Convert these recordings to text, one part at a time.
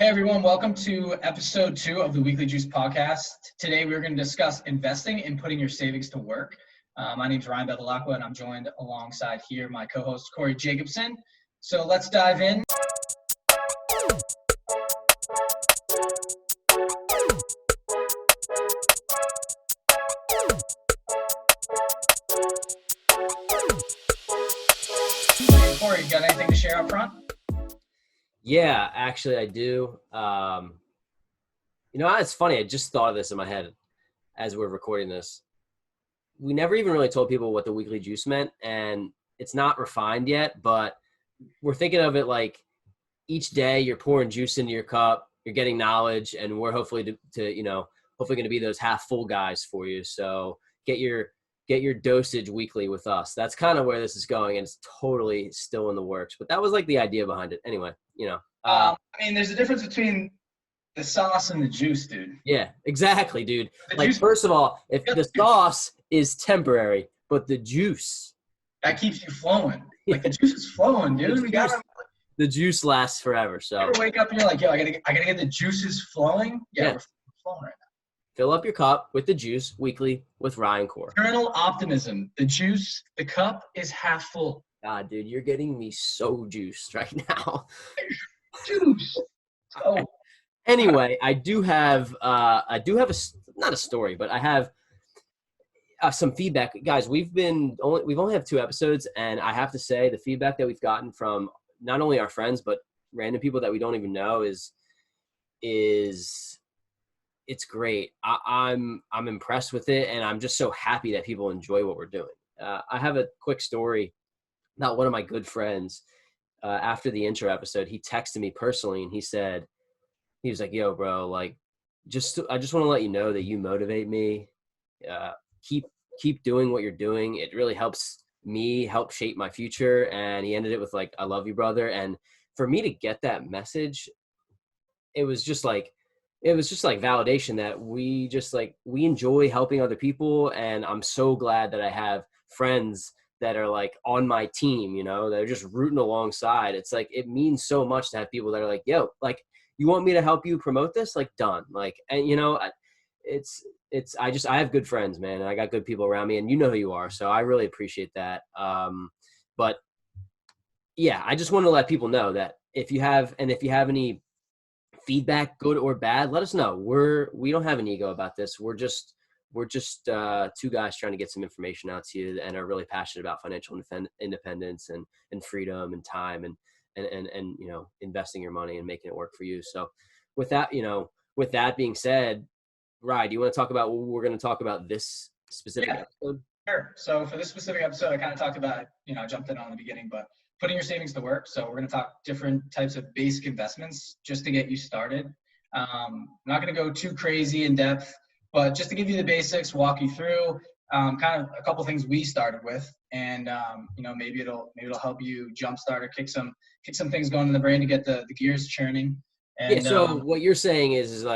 Hey everyone, welcome to episode 2 of the Weekly Juice podcast. Today we're going to discuss investing and putting your savings to work. My name is Ryan Bevilacqua and I'm joined alongside here my co-host Corey Jacobson. So let's dive in. Corey, you got anything to share up front? Yeah, actually I do. It's funny. I just thought of this in my head as we're recording this. We never even really told people what the weekly juice meant, and it's not refined yet, but we're thinking of it like each day you're pouring juice into your cup, you're getting knowledge, and we're hopefully hopefully going to be those half full guys for you. So get your dosage weekly with us. That's kind of where this is going, and it's totally still in the works. But that was like the idea behind it. Anyway, there's a difference between the sauce and the juice, dude. Yeah, exactly, dude. Juice, first of all, if the sauce is temporary, but the juice that keeps you flowing. Like the juice is flowing, dude. The juice lasts forever. So you ever wake up and you're like, yo, I gotta get the juices flowing. Yeah. We're flowing right now. Fill up your cup with the juice weekly with Ryan Core. Eternal optimism. The juice, the cup is half full. God, dude, you're getting me so juiced right now. Juice. Oh. Anyway, I do have not a story, but I have some feedback. Guys, we've only have 2 episodes, and I have to say the feedback that we've gotten from not only our friends but random people that we don't even know is it's great. I'm impressed with it, and I'm just so happy that people enjoy what we're doing. I have a quick story about one of my good friends. After the intro episode, he texted me personally, and he was like, yo, bro, I just want to let you know that you motivate me. Keep doing what you're doing. It really helps me help shape my future. And he ended it with I love you, brother. And for me to get that message, it was just like validation that we enjoy helping other people. And I'm so glad that I have friends that are on my team, that are just rooting alongside. It's it means so much to have people that are yo, you want me to help you promote this? Done. I have good friends, man. And I got good people around me, and you know who you are. So I really appreciate that. But yeah, I just want to let people know that if you have any feedback, good or bad, let us know. We don't have an ego about this. We're just 2 guys trying to get some information out to you and are really passionate about financial independence and freedom and time and investing your money and making it work for you. So with that being said, Ryan, do you want to talk about what we're going to talk about this specific episode? Sure. So for this specific episode, I kind of talked about, I jumped in on the beginning, but putting your savings to work. So we're going to talk different types of basic investments just to get you started. I'm not going to go too crazy in depth, but just to give you the basics, walk you through kind of a couple things we started with, and maybe it'll help you jumpstart or kick some things going in the brain to get the gears churning. And, so what you're saying is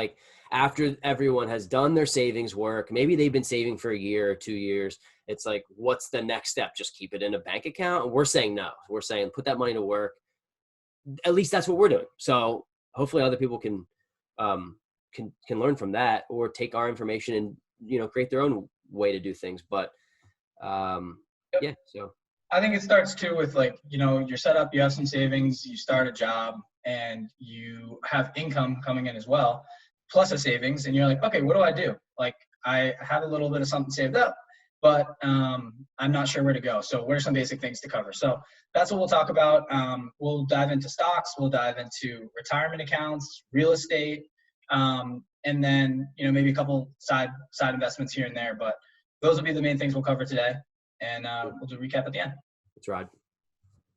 after everyone has done their savings work, maybe they've been saving for a year or 2 years. It's what's the next step? Just keep it in a bank account? We're saying no. We're saying put that money to work. At least that's what we're doing. So hopefully other people can learn from that or take our information and create their own way to do things. But so I think it starts too with you're set up, you have some savings, you start a job, and you have income coming in as well, plus a savings, and you're okay, what do I do? I have a little bit of something saved up, but I'm not sure where to go. So what are some basic things to cover? So that's what we'll talk about. We'll dive into stocks, we'll dive into retirement accounts, real estate, and then maybe a couple side investments here and there. But those will be the main things we'll cover today, and we'll do a recap at the end. That's right.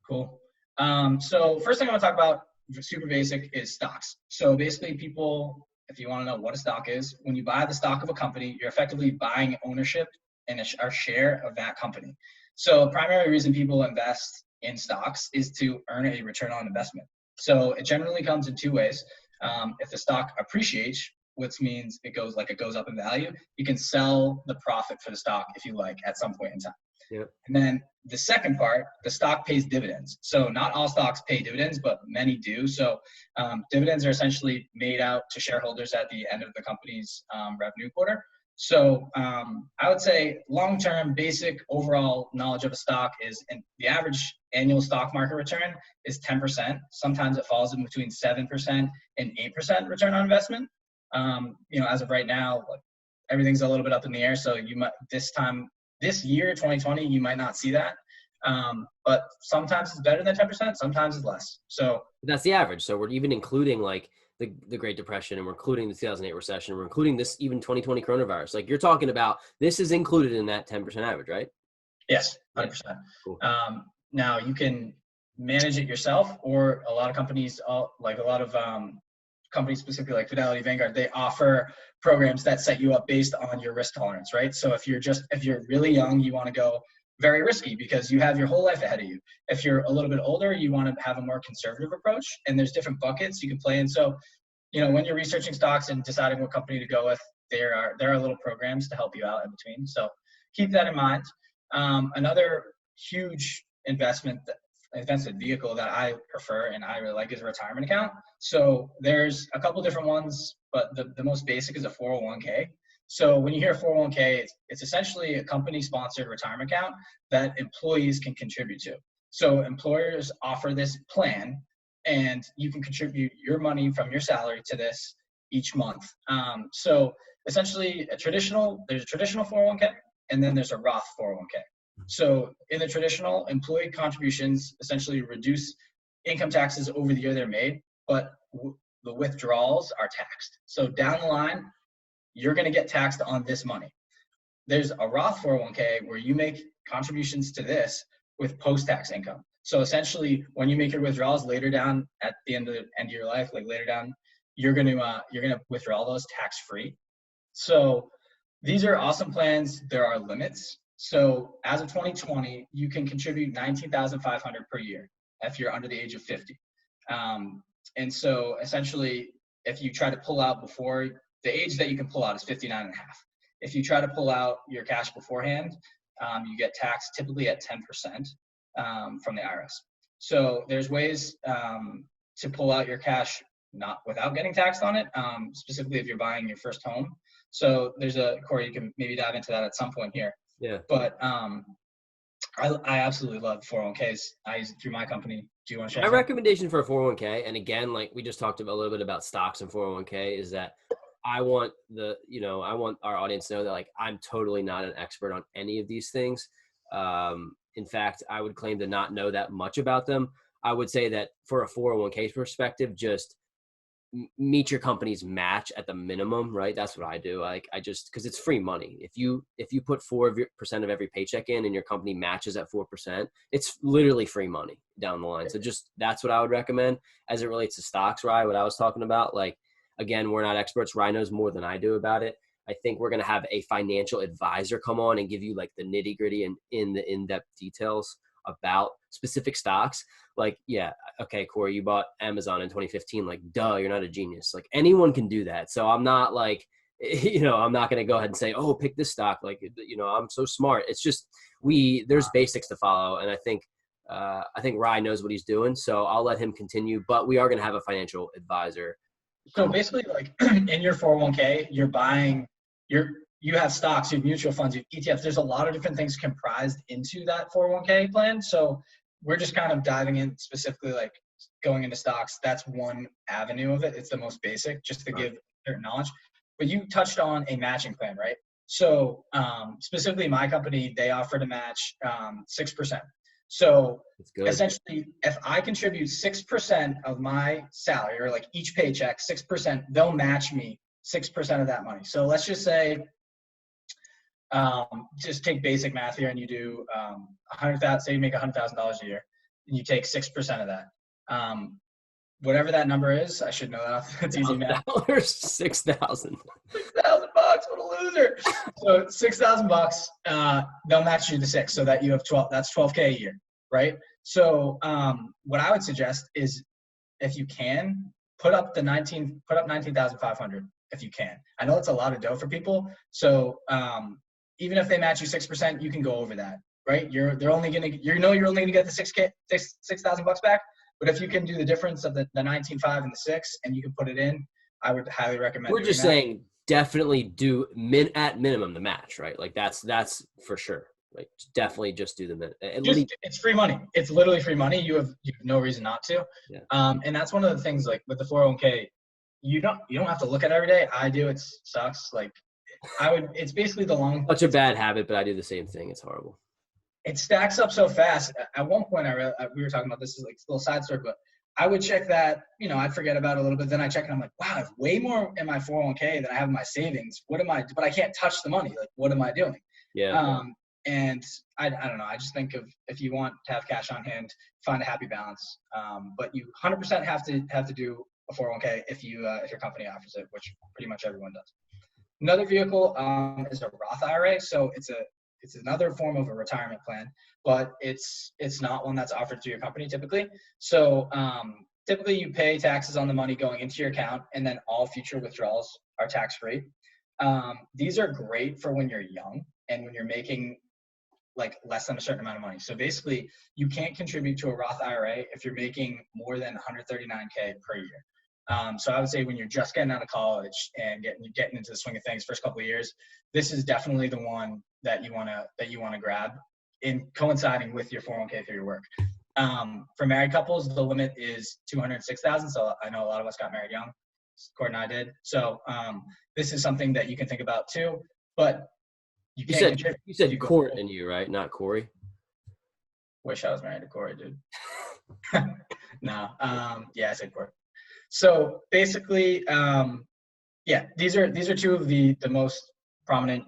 Cool. So first thing I want to talk about, super basic, is stocks. So basically, people, if you want to know what a stock is, when you buy the stock of a company, you're effectively buying ownership and a share of that company. So the primary reason people invest in stocks is to earn a return on investment. So it generally comes in 2 ways. If the stock appreciates, which means it goes up in value, you can sell the profit for the stock if you like at some point in time. Yep. And then the second part, the stock pays dividends. So not all stocks pay dividends, but many do. So dividends are essentially made out to shareholders at the end of the company's revenue quarter. So I would say long-term basic overall knowledge of a stock is, and the average annual stock market return is 10%. Sometimes it falls in between 7% and 8% return on investment. As of right now, like, everything's a little bit up in the air. So you might this year, 2020, you might not see that. But sometimes it's better than 10%, sometimes it's less. So that's the average. So we're even including like the Great Depression, and we're including the 2008 recession, we're including this even 2020 coronavirus. Like you're talking about, this is included in that 10% average, right? Yes, 100%. Cool. Now you can manage it yourself, or a lot of companies, companies specifically like Fidelity, Vanguard, they offer programs that set you up based on your risk tolerance, right? So if you're really young, you want to go very risky because you have your whole life ahead of you. If you're a little bit older, you want to have a more conservative approach, and there's different buckets you can play in. So, when you're researching stocks and deciding what company to go with, there are little programs to help you out in between. So keep that in mind. Another huge investment vehicle that I prefer and I really like is a retirement account. So there's a couple different ones, but the most basic is a 401k. So when you hear 401k, it's essentially a company-sponsored retirement account that employees can contribute to. So employers offer this plan, and you can contribute your money from your salary to this each month. So essentially, there's a traditional 401k, and then there's a Roth 401k. So in the traditional, employee contributions essentially reduce income taxes over the year they're made, but the withdrawals are taxed. So down the line, you're going to get taxed on this money. There's a Roth 401k where you make contributions to this with post-tax income. So essentially, when you make your withdrawals later down at the end of your life, like later down, you're going to withdraw those tax-free. So these are awesome plans. There are limits. So as of 2020, you can contribute $19,500 per year if you're under the age of 50. And so essentially, if you try to pull out before, the age that you can pull out is 59 and a half. If you try to pull out your cash beforehand, you get taxed typically at 10% from the IRS. So there's ways to pull out your cash not without getting taxed on it, specifically if you're buying your first home. So Cory, you can maybe dive into that at some point here. Yeah. But I absolutely love 401ks. I use it through my company. Do you want to share? My recommendation for a 401k, and again, like we just talked about a little bit about stocks and 401k, is that I want our audience to know that like I'm totally not an expert on any of these things. In fact, I would claim to not know that much about them. I would say that for a 401k perspective, just meet your company's match at the minimum, right? That's what I do. Because it's free money. If you put 4% of every paycheck in and your company matches at 4%, it's literally free money down the line. So just, that's what I would recommend as it relates to stocks, Ryan, what I was talking about. Like, again, we're not experts. Ryan knows more than I do about it. I think we're going to have a financial advisor come on and give you like the nitty gritty and in the in-depth details about specific stocks. Like, yeah, okay, Cory, you bought Amazon in 2015. Like, duh, you're not a genius. Like, anyone can do that. So I'm not like, I'm not going to go ahead and say, oh, pick this stock. Like, I'm so smart. It's just, there's basics to follow. And I think Ryan knows what he's doing. So I'll let him continue, but we are going to have a financial advisor. So basically, like in your 401k, you have stocks, you have mutual funds, you have ETFs. There's a lot of different things comprised into that 401k plan. So we're just kind of diving in specifically, like going into stocks. That's one avenue of it. It's the most basic, just to give certain knowledge. But you touched on a matching plan, right? So specifically my company, they offer to match 6%. So essentially, if I contribute 6% of my salary, or like each paycheck, 6%, they'll match me 6% of that money. So let's just say, just take basic math here, and you do 100,000. Say you make $100,000 a year, and you take 6% of that. Whatever that number is, I should know that. It's easy math. $6,000. $6,000. What a loser! So $6,000. They'll match you to 6, so that you have 12. That's $12K a year, right? So what I would suggest is, if you can, put up 19,500 if you can. I know it's a lot of dough for people. So even if they match you 6%, you can go over that, right? You're only gonna get the $6,000 back. But if you can do the difference of the 19.5 and the 6, and you can put it in, I would highly recommend. We're just saying definitely do at minimum the match, right? Like that's for sure. Like definitely just do the minute. It's free money. It's literally free money. You have no reason not to. Yeah. And that's one of the things, like with the 401k, you don't have to look at it every day. I do. It sucks. Like it's basically the long. Such a bad habit, but I do the same thing. It's horrible. It stacks up so fast. At one point, we were talking about this, is like a little side story, but I would check that, I'd forget about it a little bit. Then I check and I'm like, wow, I have way more in my 401k than I have in my savings. But I can't touch the money. Like, what am I doing? Yeah. And I don't know. I just think if you want to have cash on hand, find a happy balance. But you 100% have to do a 401k if your company offers it, which pretty much everyone does. Another vehicle is a Roth IRA. So it's another form of a retirement plan, but it's not one that's offered through your company typically. So typically you pay taxes on the money going into your account, and then all future withdrawals are tax-free. These are great for when you're young and when you're making like less than a certain amount of money. So basically you can't contribute to a Roth IRA if you're making more than $139K per year. So I would say when you're just getting out of college and getting into the swing of things, first couple of years, this is definitely the one that you want to grab, in coinciding with your 401k through your work. For married couples, the limit is $206,000. So I know a lot of us got married young. Cory and I did. So this is something that you can think about too. But you said Court and you, right? Not Cory. Wish I was married to Cory, dude. No. Yeah, I said Cory. So basically, these are two of the most prominent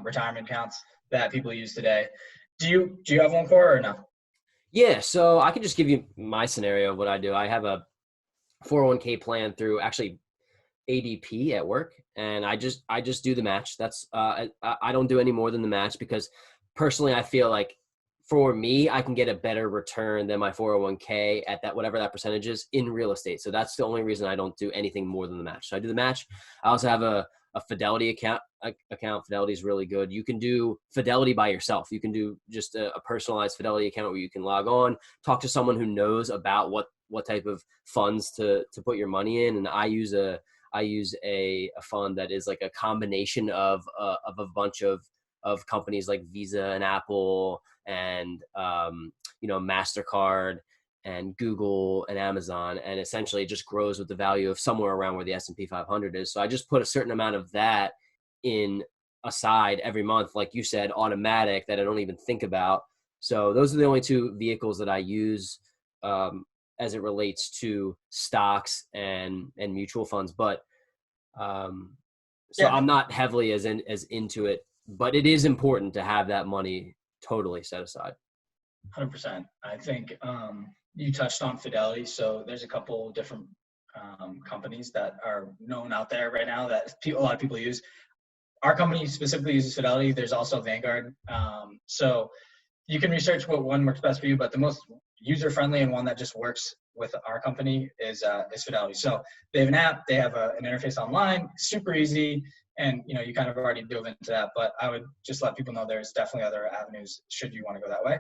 retirement accounts that people use today. Do you have one, Cory, or no? Yeah, so I can just give you my scenario of what I do. I have a 401k plan through actually ADP at work, and I just do the match. That's I don't do any more than the match, because personally I feel like for me I can get a better return than my 401k at that whatever that percentage is in real estate. So that's the only reason I don't do anything more than the match. So I do the match. I also have a Fidelity account. Fidelity is really good. You can do Fidelity by yourself. You can do just a personalized Fidelity account where you can log on, talk to someone who knows about what type of funds to put your money in. And I use a fund that is like a combination of a bunch of companies like Visa and Apple and MasterCard and Google and Amazon, and essentially it just grows with the value of somewhere around where the S&P 500 is. So I just put a certain amount of that in aside every month, like you said, automatic, that I don't even think about. So those are the only two vehicles that I use as it relates to stocks and mutual funds. But I'm not heavily as into it, but it is important to have that money totally set aside. 100%. I think you touched on Fidelity. So there's a couple different companies that are known out there right now that a lot of people use. Our company specifically uses Fidelity. There's also Vanguard. So you can research what one works best for you, but the most user-friendly and one that just works with our company is Fidelity. So they have an app, they have an interface online, super easy, and you kind of already dove into that, but I would just let people know there's definitely other avenues should you want to go that way.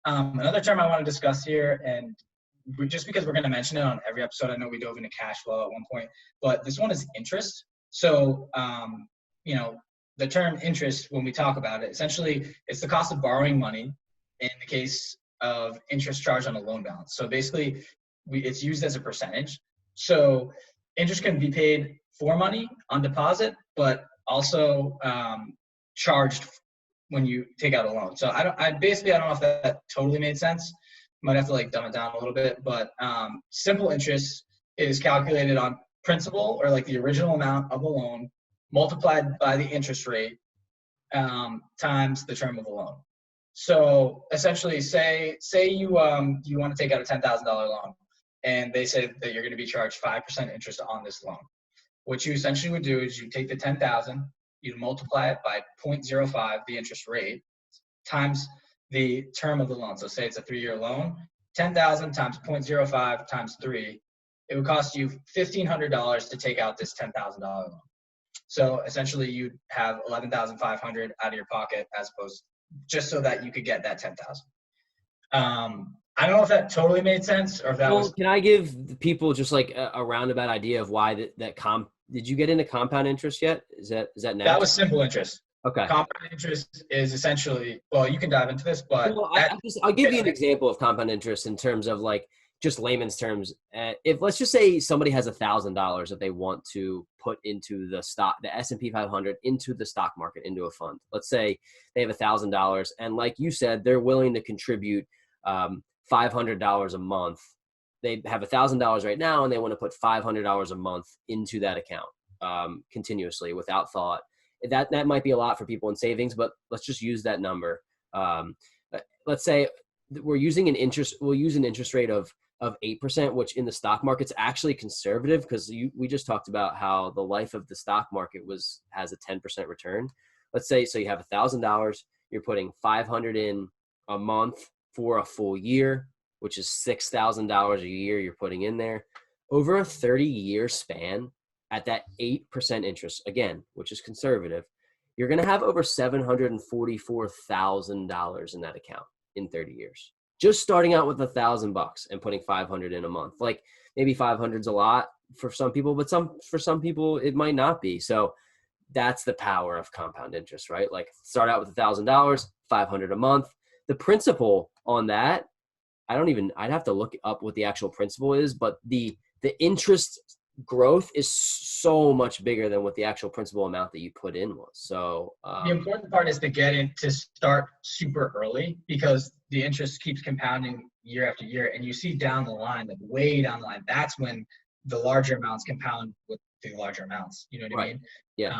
Another term I want to discuss here, and just because we're going to mention it on every episode, I know we dove into cash flow at one point, but this one is interest. So, the term interest, when we talk about it, essentially it's the cost of borrowing money in the case of interest charged on a loan balance. So basically it's used as a percentage. So interest can be paid for money on deposit, but also charged when you take out a loan. So I don't know if that totally made sense. Might have to dumb it down a little bit, but simple interest is calculated on principal, or the original amount of a loan, multiplied by the interest rate times the term of the loan. So essentially, say you want to take out a $10,000 loan, and they say that you're going to be charged 5% interest on this loan. What you essentially would do is you take the 10,000, you multiply it by 0.05, the interest rate, times the term of the loan. So say it's a 3-year loan, 10,000 times 0.05 times 3, it would cost you $1,500 to take out this $10,000 loan. So essentially you'd have $11,500 out of your pocket as opposed just so that you could get that 10,000. I don't know if that totally made sense or if that was. Can I give the people just like a roundabout idea of why did you get into compound interest yet? Is that next? That was simple interest. Okay. Compound interest is essentially, well, you can dive into this, but well, I'll give you an example of compound interest in terms of like just layman's terms. If let's just say somebody has $1,000 that they want to put into the S&P 500, into the stock market, into a fund. Let's say they have $1,000, and like you said, they're willing to contribute $500 a month. They have $1,000 right now, and they want to put $500 a month into that account continuously without thought. That might be a lot for people in savings, but let's just use that number. Let's say we'll use an interest rate of 8%, which in the stock market's actually conservative, because we just talked about how the life of the stock market has a 10% return. Let's say, so you have $1,000, you're putting $500 in a month for a full year, which is $6,000 a year you're putting in there. Over a 30-year span, at that 8% interest, again, which is conservative, you're going to have over $744,000 in that account in 30 years. Just starting out with $1,000 and putting $500 in a month. Like maybe 500's a lot for some people, but for some people it might not be. So that's the power of compound interest, right? Like start out with $1,000, $500 a month. The principal on that, I'd have to look up what the actual principal is, but the interest growth is so much bigger than what the actual principal amount that you put in was. So the important part is to start super early, because the interest keeps compounding year after year, and you see down the line, like way down the line, that's when the larger amounts compound with the larger amounts. You know what I mean? Yeah.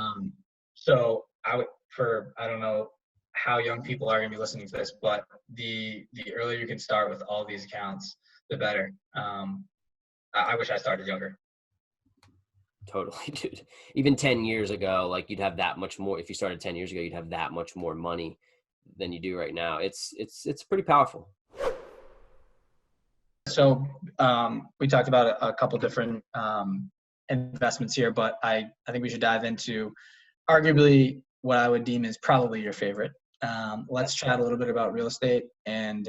So I don't know how young people are going to be listening to this, but the earlier you can start with all these accounts, the better. I wish I started younger. Totally, dude. Even 10 years ago, like you'd have that much more. If you started 10 years ago, you'd have that much more money than you do right now. It's pretty powerful. So we talked about a couple different investments here, but I think we should dive into arguably what I would deem is probably your favorite. Let's chat a little bit about real estate and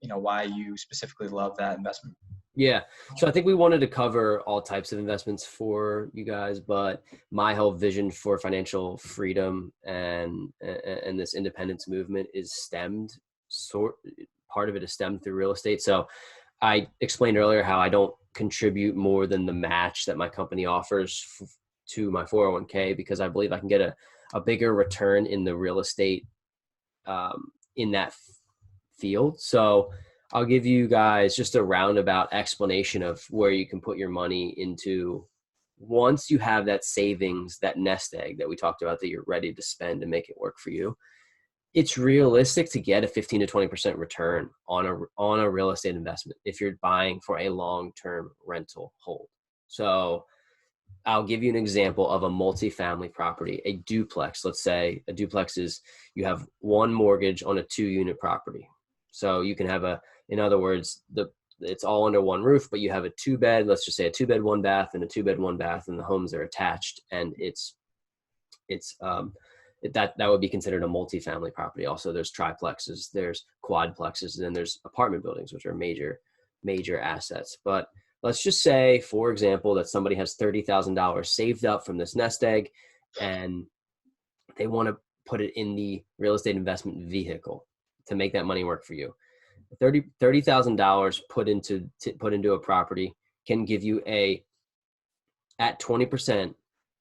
why you specifically love that investment. Yeah. So I think we wanted to cover all types of investments for you guys, but my whole vision for financial freedom and this independence movement part of it is stemmed through real estate. So I explained earlier how I don't contribute more than the match that my company offers to my 401k, because I believe I can get a bigger return in the real estate in that field. So I'll give you guys just a roundabout explanation of where you can put your money into once you have that savings, that nest egg that we talked about that you're ready to spend and make it work for you. It's realistic to get a 15 to 20% return on a real estate investment if you're buying for a long-term rental hold. So I'll give you an example of a multifamily property, a duplex. Let's say a duplex is you have one mortgage on a 2-unit property. So you can have in other words, it's all under one roof, but you have a 2-bed, let's just say a 2-bed, 1-bath and a 2-bed, 1-bath, and the homes are attached, and that would be considered a multifamily property. Also, there's triplexes, there's quadplexes, and then there's apartment buildings, which are major assets. But let's just say, for example, that somebody has $30,000 saved up from this nest egg, and they want to put it in the real estate investment vehicle to make that money work for you. $30,000 put into a property can give you at 20%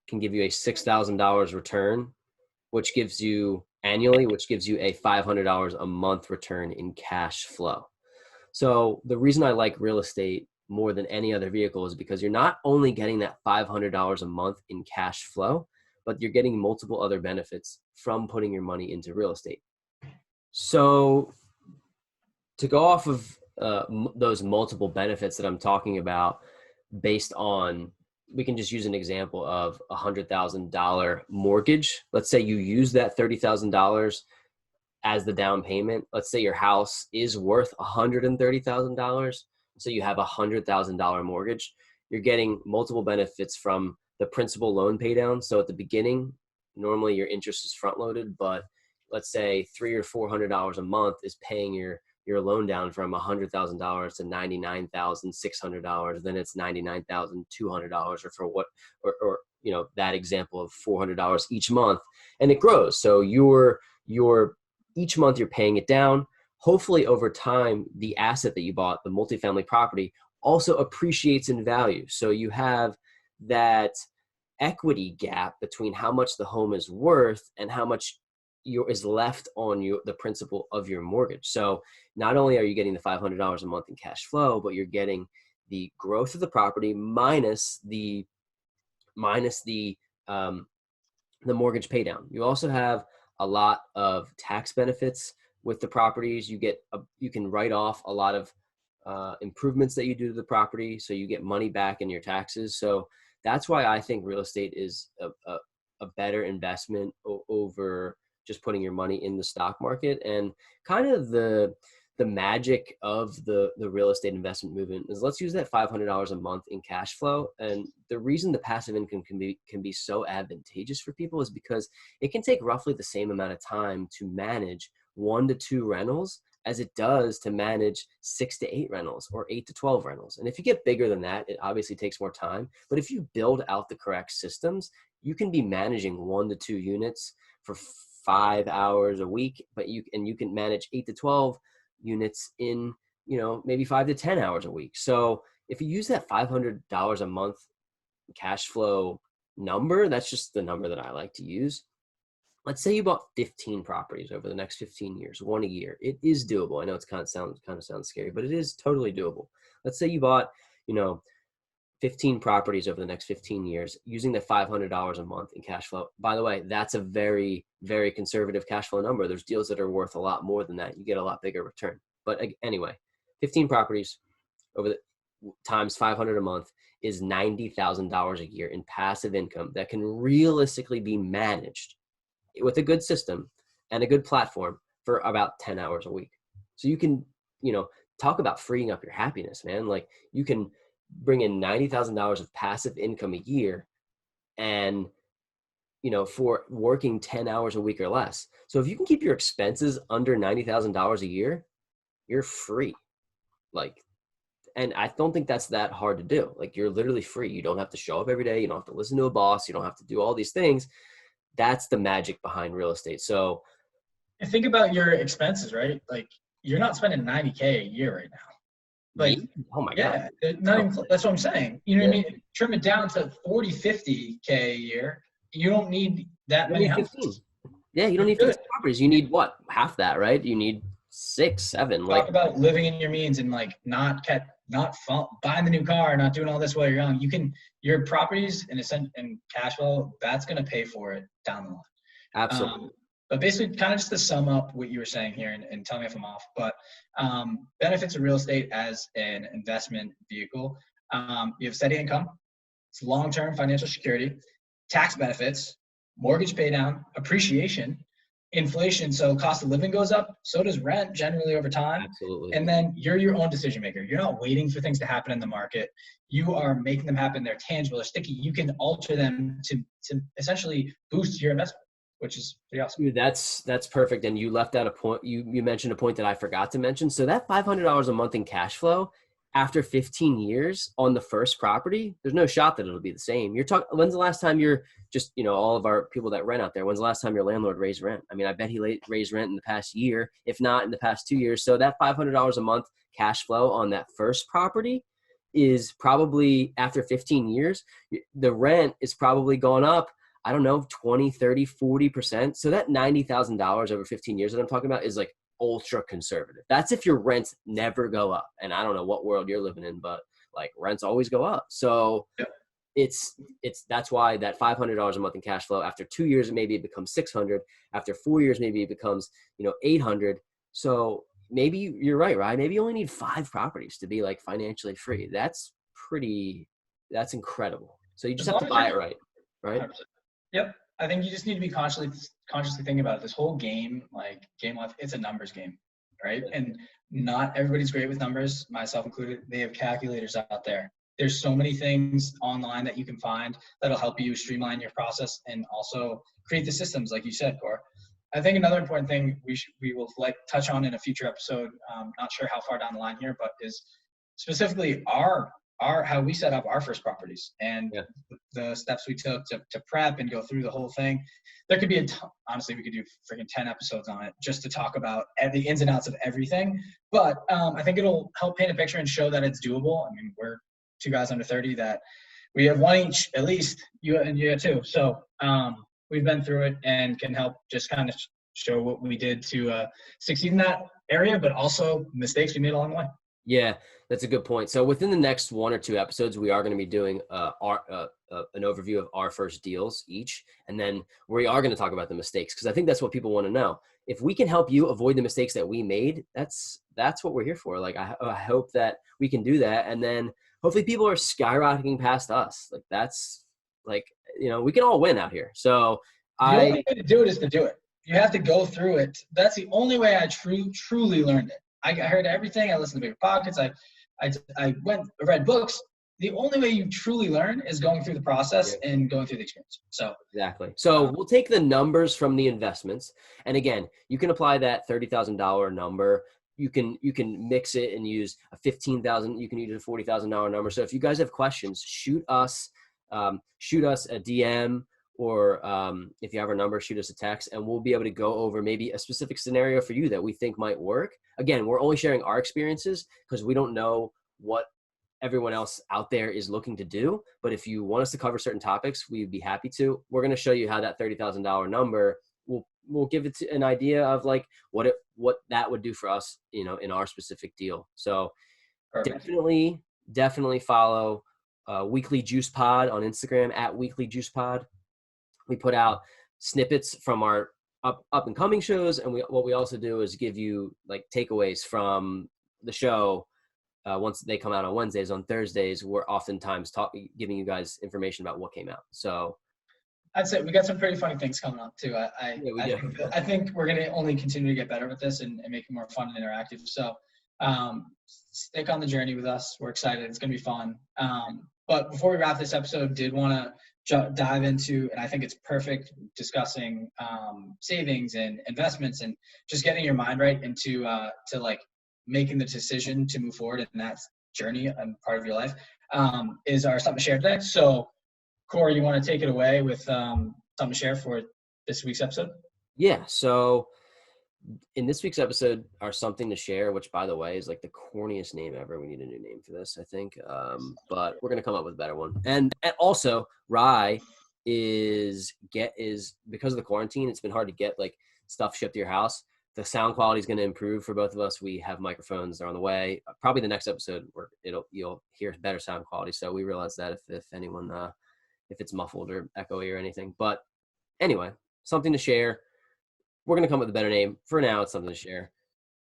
can give you a $6,000 return, which gives you annually, which gives you a $500 a month return in cash flow. So the reason I like real estate more than any other vehicle is because you're not only getting that $500 a month in cash flow, but you're getting multiple other benefits from putting your money into real estate. So to go off of those multiple benefits that I'm talking about, based on, we can just use an example of a $100,000 mortgage. Let's say you use that $30,000 as the down payment. Let's say your house is worth $130,000. So you have a $100,000 mortgage. You're getting multiple benefits from the principal loan pay down. So at the beginning, normally your interest is front loaded, but let's say $300 or $400 a month is paying your loan down from $100,000 to $99,600, then it's $99,200, or for what, or that example of $400 each month, and it grows. So you're each month you're paying it down. Hopefully over time, the asset that you bought, the multifamily property, also appreciates in value. So you have that equity gap between how much the home is worth and how much is left on the principal of your mortgage. So not only are you getting the $500 a month in cash flow, but you're getting the growth of the property minus the mortgage pay down. You also have a lot of tax benefits with the properties. You can write off a lot of improvements that you do to the property, so you get money back in your taxes. So that's why I think real estate is a better investment over just putting your money in the stock market. And kind of the magic of the real estate investment movement is, let's use that $500 a month in cash flow. And the reason the passive income can be so advantageous for people is because it can take roughly the same amount of time to manage 1 to 2 rentals as it does to manage 6 to 8 rentals or 8 to 12 rentals. And if you get bigger than that, it obviously takes more time. But if you build out the correct systems, you can be managing 1 to 2 units for 5 hours a week, but you can manage 8 to 12 units in, maybe 5 to 10 hours a week. So if you use that $500 a month cash flow number, that's just the number that I like to use. Let's say you bought 15 properties over the next 15 years, 1 a year. It is doable. I know it's kind of sounds scary, but it is totally doable. Let's say you bought, 15 properties over the next 15 years using the $500 a month in cash flow. By the way, that's a very, very conservative cash flow number. There's deals that are worth a lot more than that. You get a lot bigger return. But anyway, 15 properties over the times 500 a month is $90,000 a year in passive income that can realistically be managed with a good system and a good platform for about 10 hours a week. So you can, talk about freeing up your happiness, man. Like, you can bring in $90,000 of passive income a year and, for working 10 hours a week or less. So if you can keep your expenses under $90,000 a year, you're free. And I don't think that's that hard to do. Like, you're literally free. You don't have to show up every day. You don't have to listen to a boss. You don't have to do all these things. That's the magic behind real estate. So think about your expenses, right? Like, you're not spending $90K a year right now. Like, oh my God. God. That's what I'm saying. You know what I mean? Trim it down to 40, 50K a year. You don't need that many houses. Yeah, you don't need 15 properties. You need what? Half that, right? You need 6, 7. Talk about living in your means and not buying the new car, not doing all this while you're young. Your properties and cash flow, that's going to pay for it down the line. Absolutely. But basically, kind of just to sum up what you were saying here, and tell me if I'm off, but benefits of real estate as an investment vehicle. You have steady income. It's long-term financial security, tax benefits, mortgage pay down, appreciation, inflation. So cost of living goes up. So does rent generally over time. Absolutely. And then you're your own decision maker. You're not waiting for things to happen in the market. You are making them happen. They're tangible, they're sticky. You can alter them to essentially boost your investment, which is pretty awesome. Dude, that's perfect. And you left out a point. You mentioned a point that I forgot to mention. So that $500 a month in cash flow after 15 years on the first property, there's no shot that it'll be the same. When's the last time all of our people that rent out there, when's the last time your landlord raised rent? I mean, I bet he raised rent in the past year, if not in the past 2 years. So that $500 a month cash flow on that first property is probably, after 15 years, the rent is probably gone up, I don't know, 20, 30, 40%. So that $90,000 over 15 years that I'm talking about is like ultra conservative. That's if your rents never go up. And I don't know what world you're living in, but like, rents always go up. So that's why that $500 a month in cash flow, after 2 years, maybe it becomes 600. After 4 years, maybe it becomes, 800. So maybe you're right? Maybe you only need 5 properties to be like financially free. That's incredible. So you just have to buy it right? 100%. Yep. I think you just need to be consciously thinking about it. This whole game, game life, it's a numbers game, right? And not everybody's great with numbers, myself included. They have calculators out there. There's so many things online that you can find that'll help you streamline your process and also create the systems, like you said, Cor. I think another important thing we will like touch on in a future episode, not sure how far down the line here, but is specifically our how we set up our first properties and Yeah. the steps we took to prep and go through the whole thing. There could be honestly, we could do freaking 10 episodes on it just to talk about the ins and outs of everything. But I think it'll help paint a picture and show that it's doable. I mean, we're two guys under 30 that we have one each, at least, you and you too. So we've been through it and can help just kind of show what we did to succeed in that area, but also mistakes we made along the way. Yeah, that's a good point. So within the next 1 or 2 episodes, we are going to be doing an overview of our first deals each. And then we are going to talk about the mistakes, because I think that's what people want to know. If we can help you avoid the mistakes that we made, that's what we're here for. Like, I hope that we can do that. And then hopefully people are skyrocketing past us. Like, that's like, we can all win out here. So the only way to do it is to do it. You have to go through it. That's the only way I truly learned it. I heard everything. I listened to Bigger Pockets. I read books. The only way you truly learn is going through the process and going through the experience. So exactly. So we'll take the numbers from the investments, and again, you can apply that $30,000 number. You can mix it and use a $15,000. You can use a $40,000 number. So if you guys have questions, shoot us a DM. Or if you have our number, shoot us a text, and we'll be able to go over maybe a specific scenario for you that we think might work. Again, we're only sharing our experiences because we don't know what everyone else out there is looking to do. But if you want us to cover certain topics, we'd be happy to. We're going to show you how that $30,000 number will give it an idea of like what that would do for us, in our specific deal. So perfect. definitely follow Weekly Juice Pod on Instagram at Weekly Juice Pod. We put out snippets from our up and coming shows, and what we also do is give you like takeaways from the show. Once they come out on Wednesdays, on Thursdays, we're oftentimes giving you guys information about what came out. So I'd say we got some pretty funny things coming up too. I think we're going to only continue to get better with this and make it more fun and interactive. So stick on the journey with us. We're excited. It's going to be fun. But before we wrap this episode, did want to dive into, and I think it's perfect, discussing savings and investments and just getting your mind right into to like making the decision to move forward in that journey and part of your life, is our something to share today. So Cory, you want to take it away with something to share for this week's episode? Yeah. So in this week's episode, our something to share, which by the way is like the corniest name ever. We need a new name for this, I think. But we're gonna come up with a better one. And also, Rye is because of the quarantine, it's been hard to get like stuff shipped to your house. The sound quality is going to improve for both of us. We have microphones; they're on the way. Probably the next episode where you'll hear better sound quality. So we realize that if anyone if it's muffled or echoey or anything. But anyway, something to share. We're going to come up with a better name. For now, it's something to share.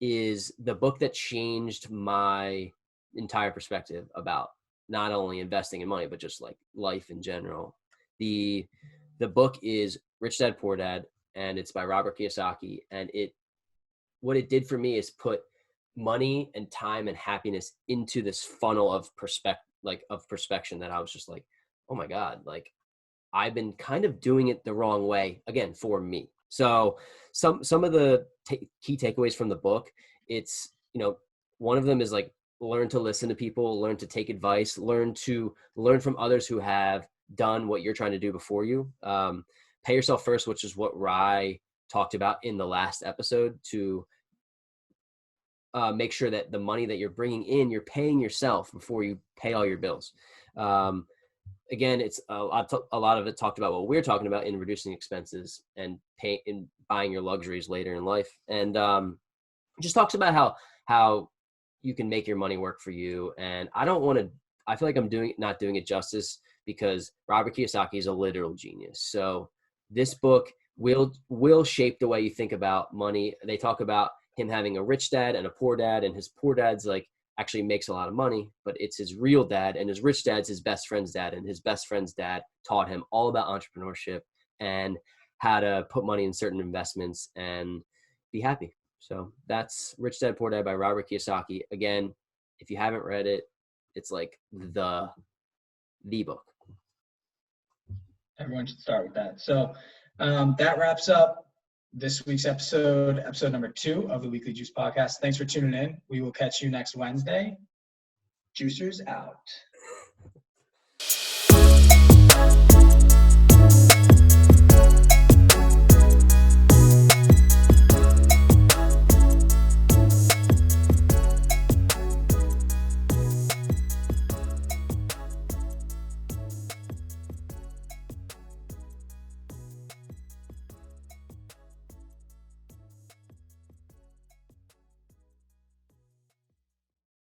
Is the book that changed my entire perspective about not only investing in money, but just like life in general. The book is Rich Dad, Poor Dad, and it's by Robert Kiyosaki. And what it did for me is put money and time and happiness into this funnel of perspection that I was just like, oh my God, like I've been kind of doing it the wrong way, again, for me. So some of the key takeaways from the book, it's, one of them is like, learn to listen to people, learn to take advice, learn from others who have done what you're trying to do before you. Pay yourself first, which is what Rye talked about in the last episode, to make sure that the money that you're bringing in, you're paying yourself before you pay all your bills. Again, it's a lot of it talked about what we're talking about in reducing expenses and buying your luxuries later in life. And just talks about how you can make your money work for you. And I feel like I'm not doing it justice, because Robert Kiyosaki is a literal genius. So this book will shape the way you think about money. They talk about him having a rich dad and a poor dad, and his poor dad's like actually makes a lot of money, but it's his real dad, and his rich dad's his best friend's dad, and his best friend's dad taught him all about entrepreneurship and how to put money in certain investments and be happy. So that's Rich Dad, Poor Dad by Robert Kiyosaki. Again, if you haven't read it, it's like the book. Everyone should start with that. So that wraps up this week's episode number 2 of the Weekly Juice Podcast. Thanks for tuning in. We will catch you next Wednesday. Juicers out.